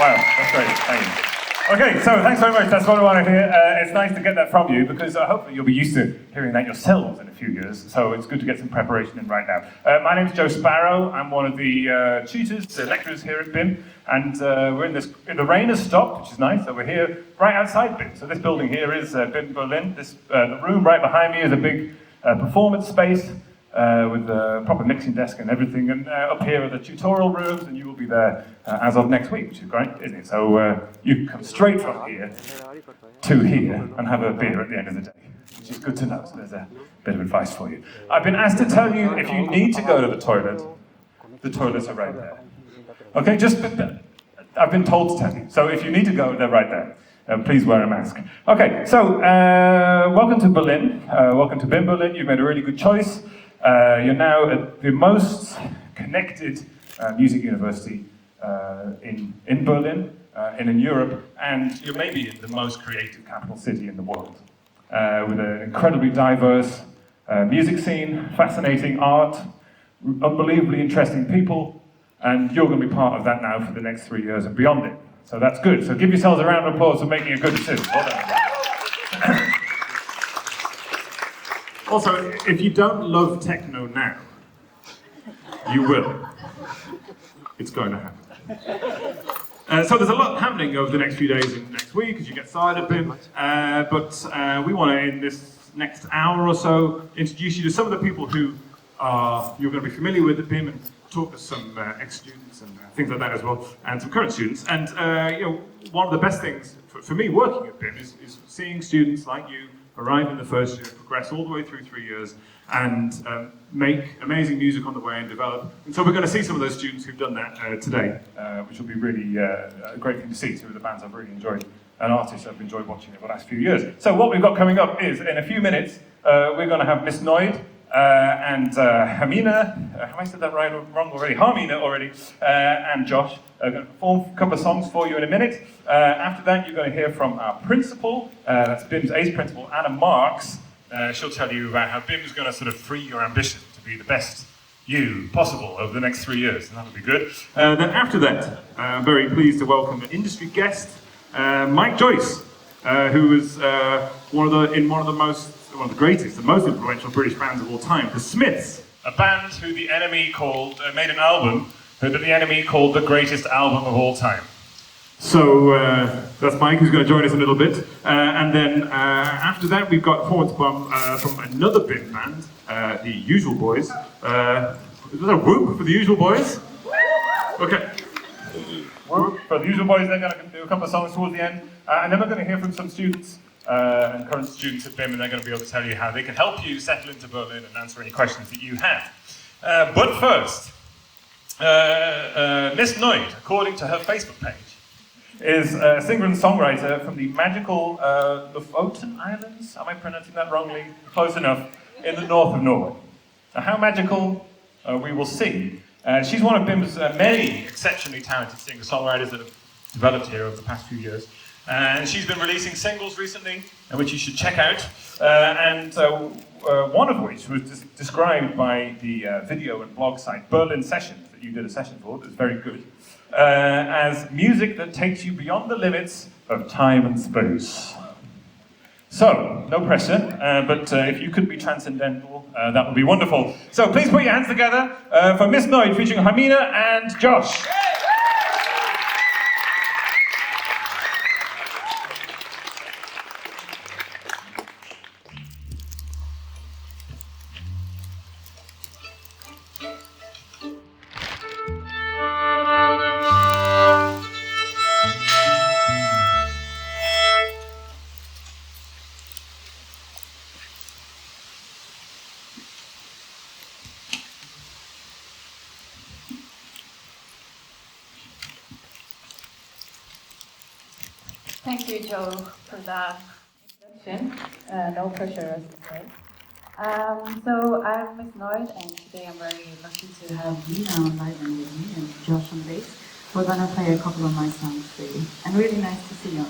Wow, that's great. Thank you. Okay, so thanks very much. That's what I want to hear. It's nice to get that from you because hopefully you'll be used to hearing that yourselves in a few years. So it's good to get some preparation in right now. My name's Joe Sparrow. I'm one of the tutors, the lecturers here at BIMM, and we're in this. The rain has stopped, which is nice. So we're here right outside BIMM. So this building here is BIMM Berlin. The room right behind me is a big performance space. With a proper mixing desk and everything, and up here are the tutorial rooms, and you will be there as of next week, which is great, isn't it? So you can come straight from here to here and have a beer at the end of the day, which is good to know. So there's a bit of advice for you. I've been asked to tell you if you need to go to the toilets are right there. Okay, I've been told to tell you. So if you need to go, they're right there. Please wear a mask. Okay, so welcome to Berlin. Welcome to BIMM Berlin. You've made a really good choice. You're now at the most connected music university in Berlin, and in Europe, and you're maybe in the most creative capital city in the world, with an incredibly diverse music scene, fascinating art, unbelievably interesting people, and you're going to be part of that now for the next 3 years and beyond it. So that's good. So give yourselves a round of applause for making a good decision. Well done. Also, if you don't love techno now, you will. It's going to happen. So there's a lot happening over the next few days and next week as you get started at BIMM. But we want to, in this next hour or so, introduce you to some of the people who you're going to be familiar with at BIMM, and talk to some ex-students and things like that as well, and some current students. And one of the best things for me working at BIMM is seeing students like you arrive in the first year, progress all the way through 3 years, and make amazing music on the way and develop. And so we're going to see some of those students who've done that today, which will be really a great thing to see. Two of the bands I've really enjoyed, and artists I've enjoyed watching over the last few years. So what we've got coming up is, in a few minutes, we're going to have Miss Noid and Hamina, have I said that right or wrong already? Hamina already, and Josh are going to perform a couple of songs for you in a minute. After that, you're going to hear from our principal, that's BIMM's ace principal, Anna Marks. She'll tell you about how BIMM's going to sort of free your ambition to be the best you possible over the next 3 years, and that'll be good. Then after that, I'm very pleased to welcome an industry guest, Mike Joyce, who is one of the greatest and most influential British bands of all time, the Smiths, a band who the enemy made an album that the enemy called the greatest album of all time. So that's Mike, who's going to join us in a little bit. And then after that, we've got a performance from another BIMM band, the Usual Boys. Is there a whoop for the Usual Boys? Okay. Whoop for the Usual Boys. They're going to do a couple of songs towards the end. And then we're going to hear from some students and current students at BIMM, and they're going to be able to tell you how they can help you settle into Berlin and answer any questions that you have. But first, Miss Noid, according to her Facebook page, is a singer and songwriter from the magical Lofoten Islands. Am I pronouncing that wrongly? Close enough. In the north of Norway. Now, how magical, we will see. She's one of BIMM's many exceptionally talented singer-songwriters that have developed here over the past few years. And she's been releasing singles recently, which you should check out. One of which was described by the video and blog site Berlin Sessions, that you did a session for, that was very good, as music that takes you beyond the limits of time and space. So, no pressure, but if you could be transcendental, that would be wonderful. So please put your hands together for Miss Noid featuring Hamina and Josh. Thank you, Joe, for that introduction. No pressure, as I said. So I'm Miss Noid, and today I'm very lucky to have Nina on live and with me and Josh on bass. We're gonna play a couple of my songs for you, and really nice to see you on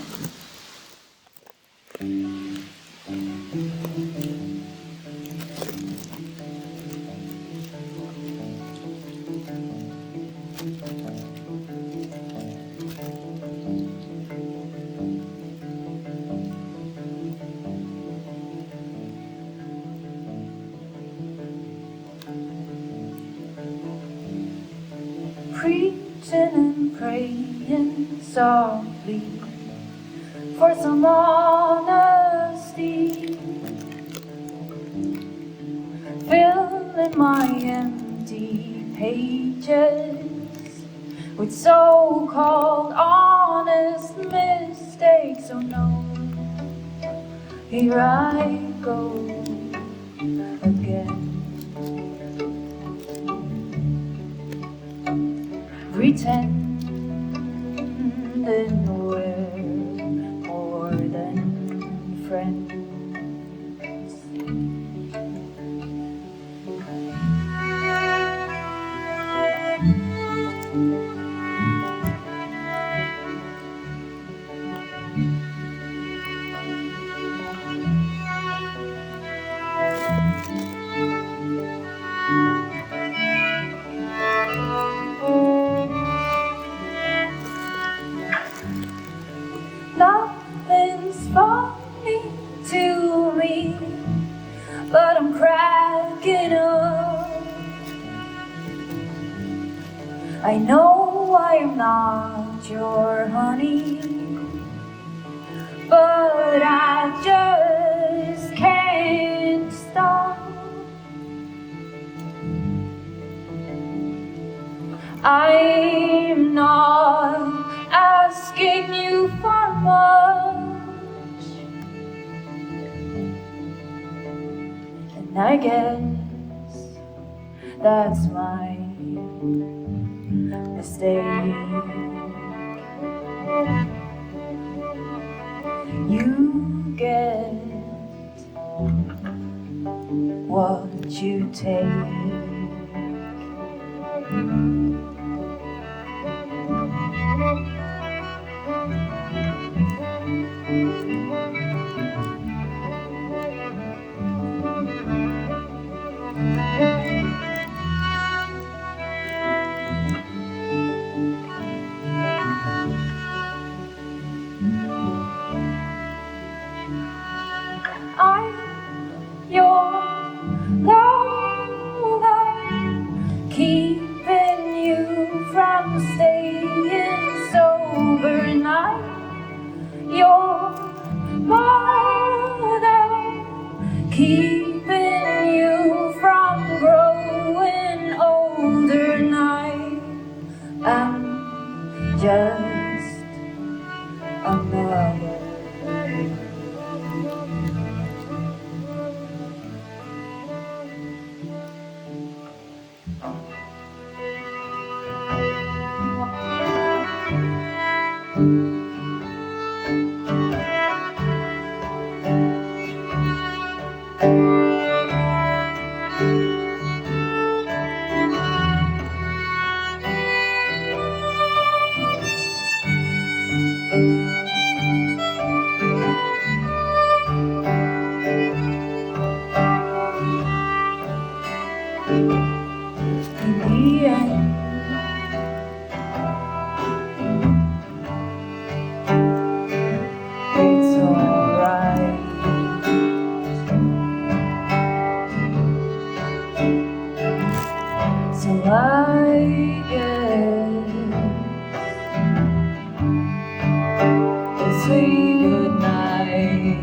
preaching and praying softly for some honesty, filling my empty pages with so-called honest mistakes. Oh no, here I go again, pretending we're more than friends. Nothing's funny to me, but I'm cracking up. I know I am not your honey, but I just can't stop. I'm not asking you for much, and I guess that's my mistake. You get what you take. I'm your lover, keeping you from staying sober, and I'm your mother, keeping you from growing older, and I'm just another. In the end, it's alright. So I guess we'll say goodnight.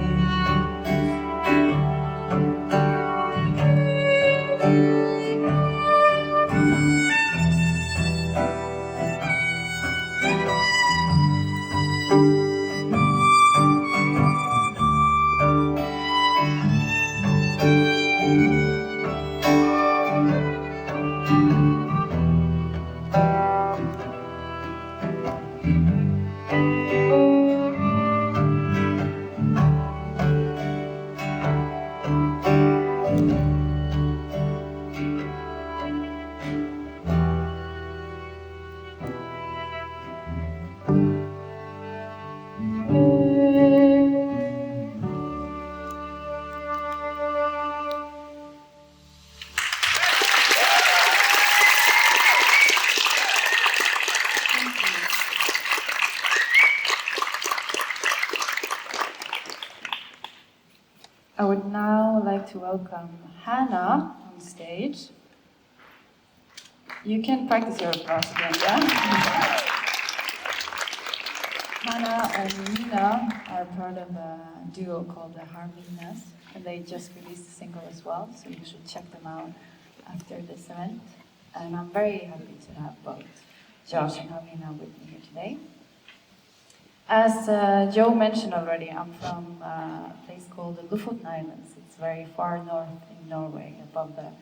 I would now like to welcome Hannah on stage. You can practice your applause again, yeah? Hannah and Nina are part of a duo called the Harminas, and they just released a single as well, so you should check them out after this event. And I'm very happy to have both Josh and Harmina with me here today. As Joe mentioned already, I'm from a place called the Lofoten Islands. It's very far north in Norway, above the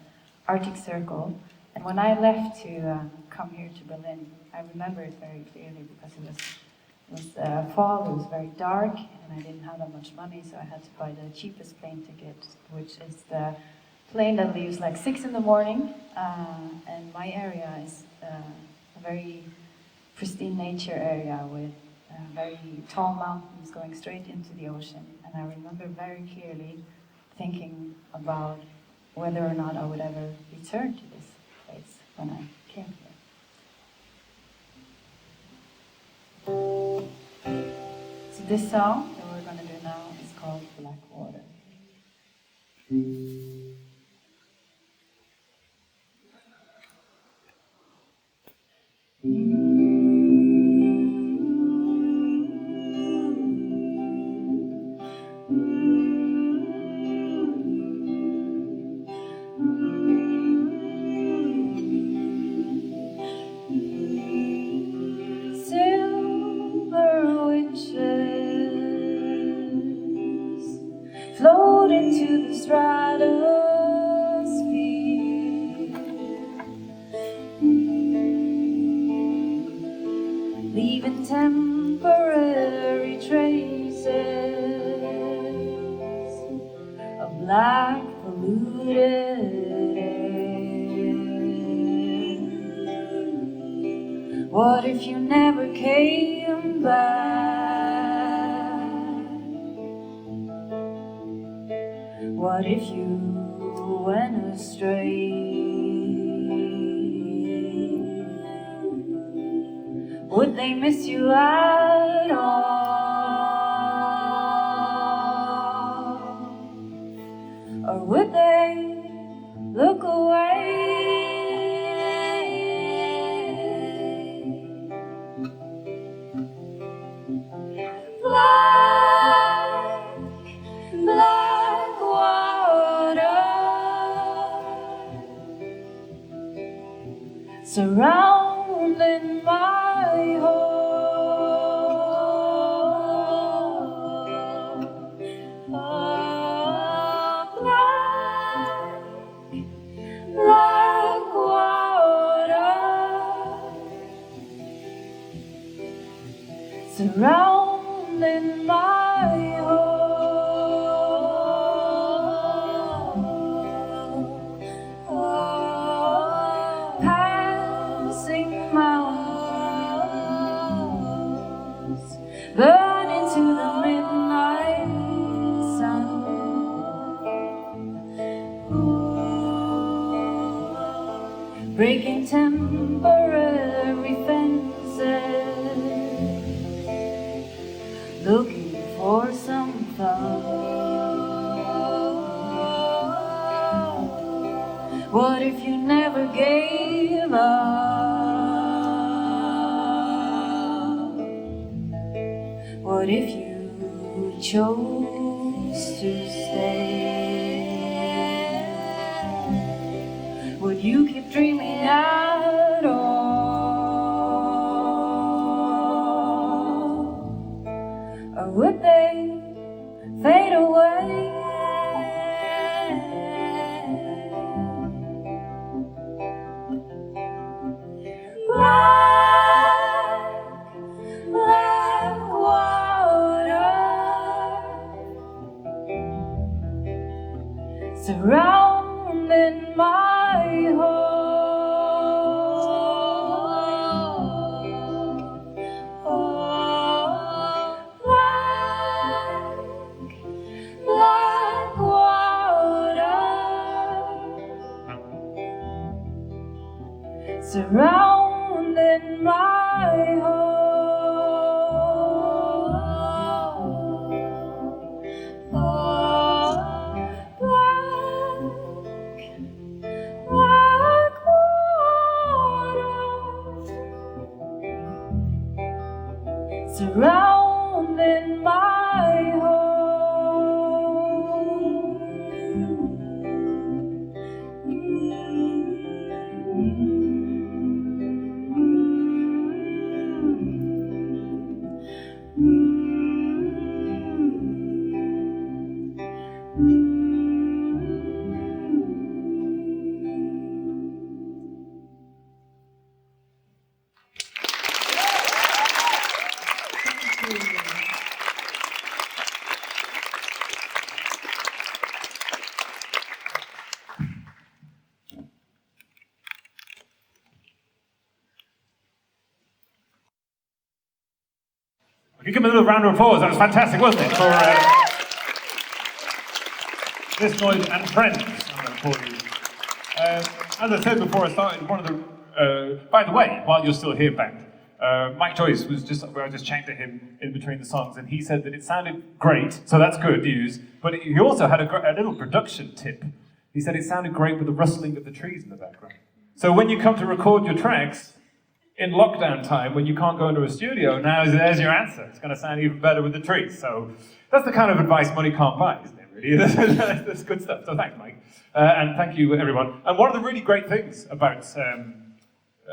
Arctic Circle. And when I left to come here to Berlin, I remember it very clearly because it was fall, it was very dark, and I didn't have that much money, so I had to buy the cheapest plane ticket, which is the plane that leaves like 6 in the morning. And my area is a very pristine nature area with very tall mountains going straight into the ocean. And I remember very clearly thinking about whether or not I would ever return to this place when I came here. So this song that we're going to do now is called Black Water. Float into the stratosphere, leaving temporary traces of black polluted air. What if you never came back? What if you went astray? Would they miss you at all? Or would they look away? Black water surrounding my home. Black water surrounding my home. Passing mountains, burn into the midnight sun. Breaking temporary fences, looking for some fun. What if you never gave up? What if you chose to stay? Would you keep dreaming at all? Or would they fade away? Black water surrounding my home. Black water surrounding my home. Black water surrounding my home. You give me a little round of applause. That was fantastic, wasn't it? For This Noise and Friends, I'm going to call you. As I said before I started, one of the... by the way, while you're still here, band, Mike Joyce was just... I just chatted to him in between the songs, and he said that it sounded great, so that's good news, but he also had a little production tip. He said it sounded great with the rustling of the trees in the background. So when you come to record your tracks, in lockdown time, when you can't go into a studio, there's your answer. It's going to sound even better with the trees. So that's the kind of advice money can't buy, isn't it, really? That's good stuff. So thanks, Mike. And thank you, everyone. And one of the really great things about, as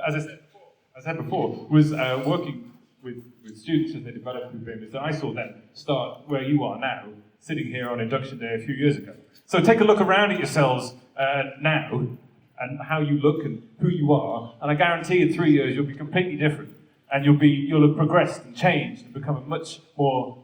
I said before, was working with students as they develop through BIMM, is that I saw them start where you are now, sitting here on Induction Day a few years ago. So take a look around at yourselves now, and how you look and who you are, and I guarantee in 3 years you'll be completely different, and you'll have progressed and changed and become a much more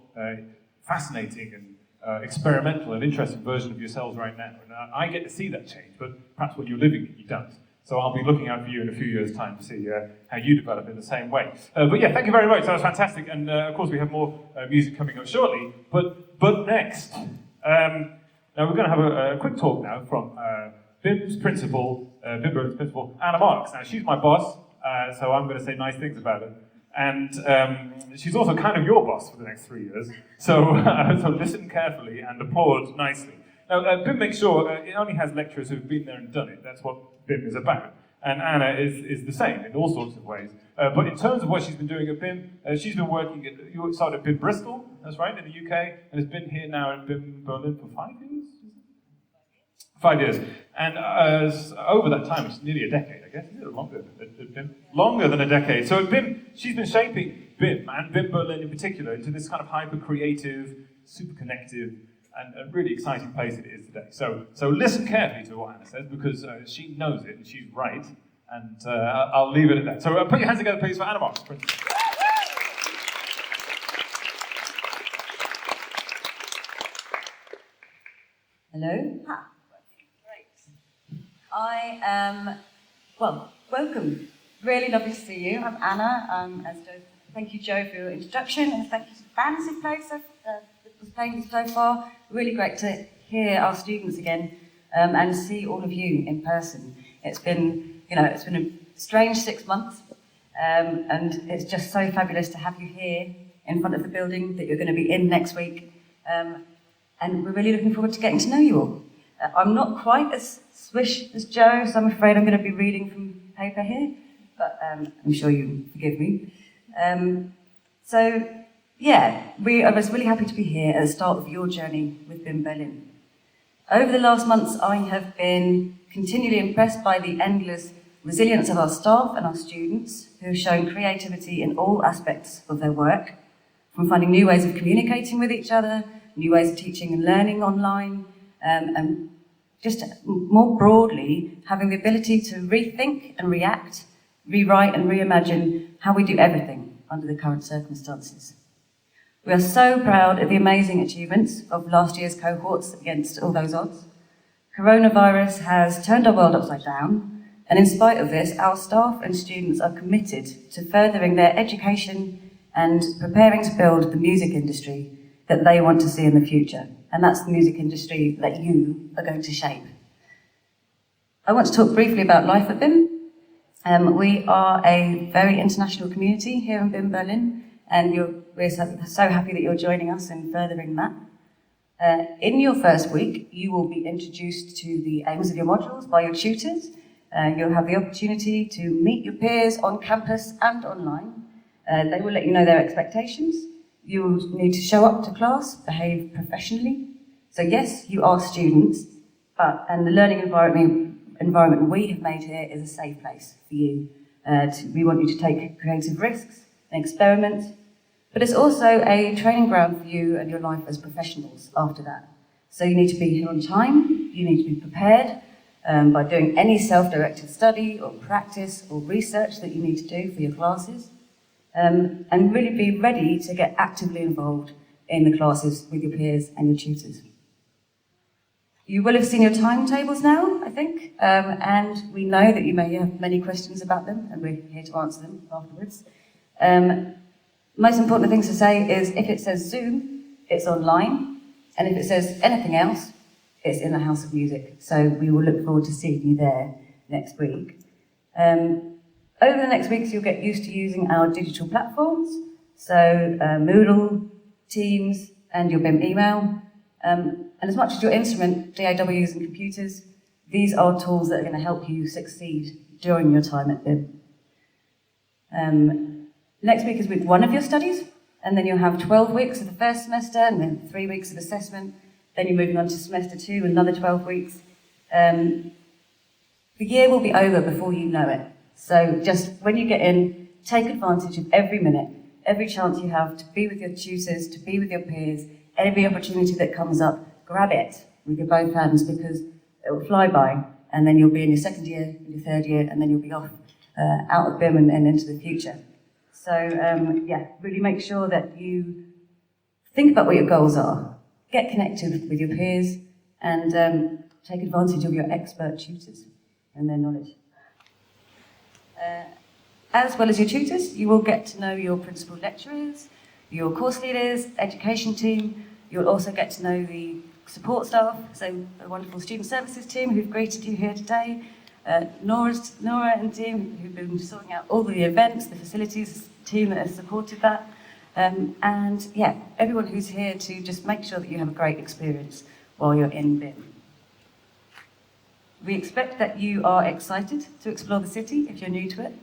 fascinating and experimental and interesting version of yourselves right now. And I get to see that change, but perhaps when you're living it, you don't. So I'll be looking out for you in a few years' time to see how you develop in the same way. But yeah, thank you very much. That was fantastic, and of course we have more music coming up shortly. But next, now we're going to have a quick talk now from BIMM's principal, BIMM Berlin's principal, Anna Marks. Now, she's my boss, so I'm going to say nice things about her. And she's also kind of your boss for the next 3 years. So, so listen carefully and applaud nicely. Now, BIMM makes sure it only has lecturers who've been there and done it. That's what BIMM is about. And Anna is the same in all sorts of ways. But in terms of what she's been doing at BIMM, she's been working you started at BIMM Bristol, that's right, in the UK, and has been here now at BIMM Berlin for 5 years? 5 years. And over that time, it's nearly a decade, I guess. Is it longer at BIMM? Longer than a decade. So at BIMM, she's been shaping BIMM, and BIMM Berlin in particular, into this kind of hyper-creative, super connective, and a really exciting place it is today. So listen carefully to what Anna says, because she knows it, and she's right. And I'll leave it at that. So put your hands together, please, for Anna Marks. Hello. Hi. I am, welcome. Really lovely to see you. I'm Anna. Thank you, Joe, for your introduction, and thank you to the bands who played so far. Really great to hear our students again and see all of you in person. It's been a strange 6 months, and it's just so fabulous to have you here in front of the building that you're going to be in next week. And we're really looking forward to getting to know you all. I'm not quite as swish as Joe, so I'm afraid I'm going to be reading from paper here, but I'm sure you forgive me. I was really happy to be here at the start of your journey with BIMM Berlin. Over the last months, I have been continually impressed by the endless resilience of our staff and our students, who have shown creativity in all aspects of their work, from finding new ways of communicating with each other, new ways of teaching and learning online, and just more broadly, having the ability to rethink and react, rewrite and reimagine how we do everything under the current circumstances. We are so proud of the amazing achievements of last year's cohorts against all those odds. Coronavirus has turned our world upside down, and in spite of this, our staff and students are committed to furthering their education and preparing to build the music industry that they want to see in the future. And that's the music industry that you are going to shape. I want to talk briefly about life at BIMM. We are a very international community here in BIMM Berlin, and we're so happy that you're joining us in furthering that. In your first week, you will be introduced to the aims of your modules by your tutors. You'll have the opportunity to meet your peers on campus and online, They will let you know their expectations. You will need to show up to class, behave professionally. So yes, you are students, and the learning environment we have made here is a safe place for you. We want you to take creative risks and experiment, but it's also a training ground for you and your life as professionals after that. So you need to be here on time, you need to be prepared by doing any self-directed study or practice or research that you need to do for your classes, and really be ready to get actively involved in the classes with your peers and your tutors. You will have seen your timetables now, I think, and we know that you may have many questions about them, and we're here to answer them afterwards. Most important things to say is if it says Zoom, it's online, and if it says anything else, it's in the House of Music. So we will look forward to seeing you there next week. Over the next weeks, you'll get used to using our digital platforms, so Moodle, Teams, and your BIMM email. And as much as your instrument, DAWs and computers, these are tools that are going to help you succeed during your time at BIMM. Next week is week 1 of your studies, and then you'll have 12 weeks of the first semester, and then 3 weeks of assessment. Then you're moving on to semester 2, another 12 weeks. The year will be over before you know it. So just when you get in, take advantage of every minute, every chance you have to be with your tutors, to be with your peers, every opportunity that comes up, grab it with your both hands because it will fly by, and then you'll be in your second year, your third year, and then you'll be off out of BIMM and into the future. So yeah, really make sure that you think about what your goals are, get connected with your peers, and take advantage of your expert tutors and their knowledge. As well as your tutors, you will get to know your principal lecturers, your course leaders, education team. You'll also get to know the support staff, so the wonderful student services team who've greeted you here today, Nora and team who've been sorting out all the events, the facilities team that has supported that, and yeah, everyone who's here to just make sure that you have a great experience while you're in BIMM. We expect that you are excited to explore the city if you're new to it,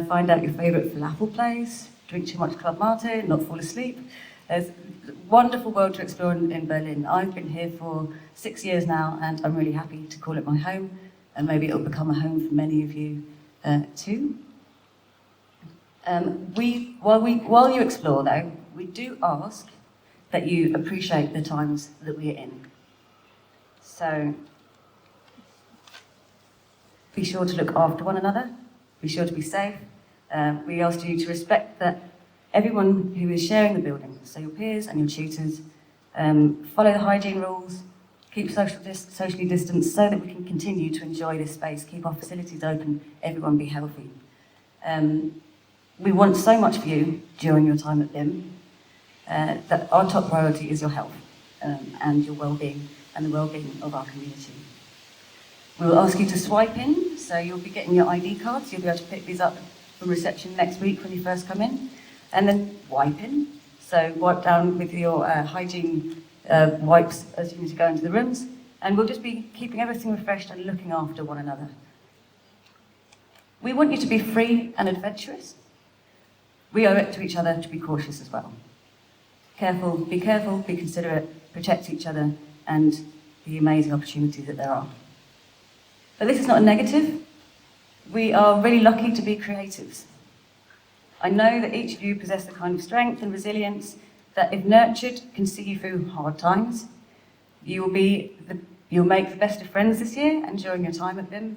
find out your favourite falafel place, drink too much Club Mate, not fall asleep. There's a wonderful world to explore in Berlin. I've been here for 6 years now, and I'm really happy to call it my home, and maybe it'll become a home for many of you too. While you explore though, we do ask that you appreciate the times that we're in. So be sure to look after one another, be sure to be safe. We ask you to respect that everyone who is sharing the building, so your peers and your tutors, follow the hygiene rules, keep socially distanced so that we can continue to enjoy this space, keep our facilities open, everyone be healthy. We want so much for you during your time at BIMM that our top priority is your health and your well-being and the well-being of our community. We will ask you to swipe in, so you'll be getting your ID cards. You'll be able to pick these up from reception next week when you first come in. And then wipe in, so wipe down with your hygiene wipes as soon as you go into the rooms. And we'll just be keeping everything refreshed and looking after one another. We want you to be free and adventurous. We owe it to each other to be cautious as well. Be careful, be considerate, protect each other and the amazing opportunities that there are. But this is not a negative. We are really lucky to be creatives. I know that each of you possess the kind of strength and resilience that, if nurtured, can see you through hard times. You'll make the best of friends this year and during your time at BIMM,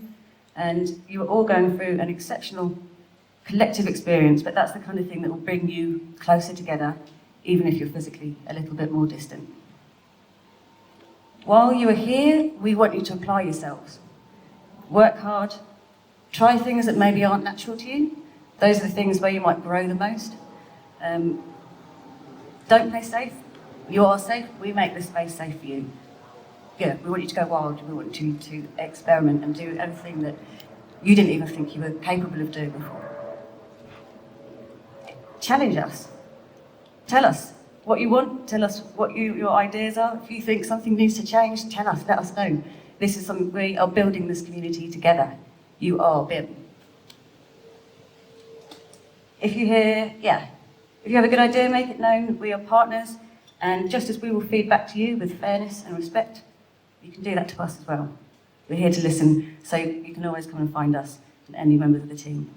and you are all going through an exceptional collective experience, but that's the kind of thing that will bring you closer together, even if you're physically a little bit more distant. While you are here, we want you to apply yourselves. Work hard, try things that maybe aren't natural to you. Those are the things where you might grow the most. Don't play safe. You are safe. We make the space safe for you. Yeah, we want you to go wild. We want you to experiment and do everything that you didn't even think you were capable of doing before. Challenge us. Tell us what you want. Tell us what your ideas are. If you think something needs to change, tell us. Let us know. This is something we are building this community together. You are BIMM. if you have a good idea, make it known. We are partners, and just as we will feed back to you with fairness and respect, you can do that to us as well. We're here to listen, so you can always come and find us and any members of the team.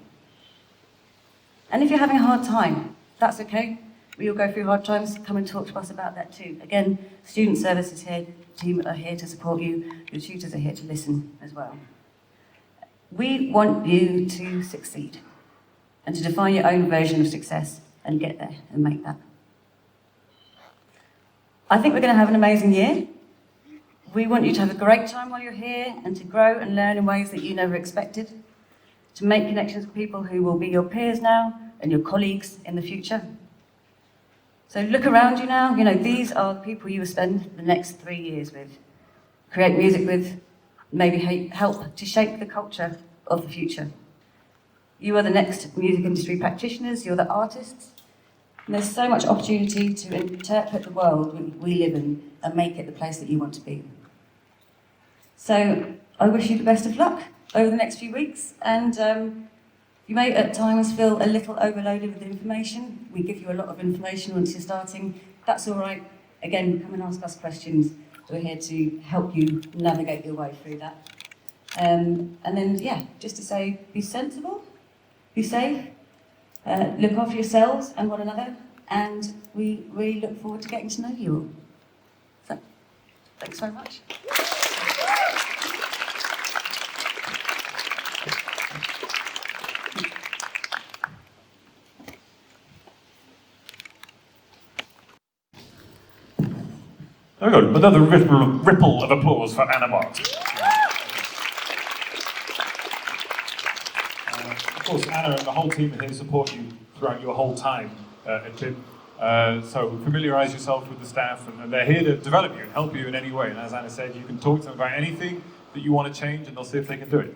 And if you're having a hard time, that's okay. We all go through hard times. Come and talk to us about that too. Again, student services here, team are here to support you. Your tutors are here to listen as well. We want you to succeed and to define your own version of success and get there and make that. I think we're going to have an amazing year. We want you to have a great time while you're here and to grow and learn in ways that you never expected, to make connections with people who will be your peers now and your colleagues in the future. So look around you now. These are the people you will spend the next 3 years with, create music with, maybe help to shape the culture of the future. You are the next music industry practitioners, you're the artists, and there's so much opportunity to interpret the world we live in and make it the place that you want to be. So I wish you the best of luck over the next few weeks, and you may at times feel a little overloaded with information. We give you a lot of information once you're starting. That's all right. Again, come and ask us questions. We're here to help you navigate your way through that. And then, just to say, be sensible, be safe, look after yourselves and one another, and we really look forward to getting to know you all. So, thanks very much. There we go, another ripple of applause for Anna Marks. Of course, Anna and the whole team are here to support you throughout your whole time at BIMM. So familiarise yourself with the staff, and they're here to develop you and help you in any way. And as Anna said, you can talk to them about anything that you want to change, and they'll see if they can do it.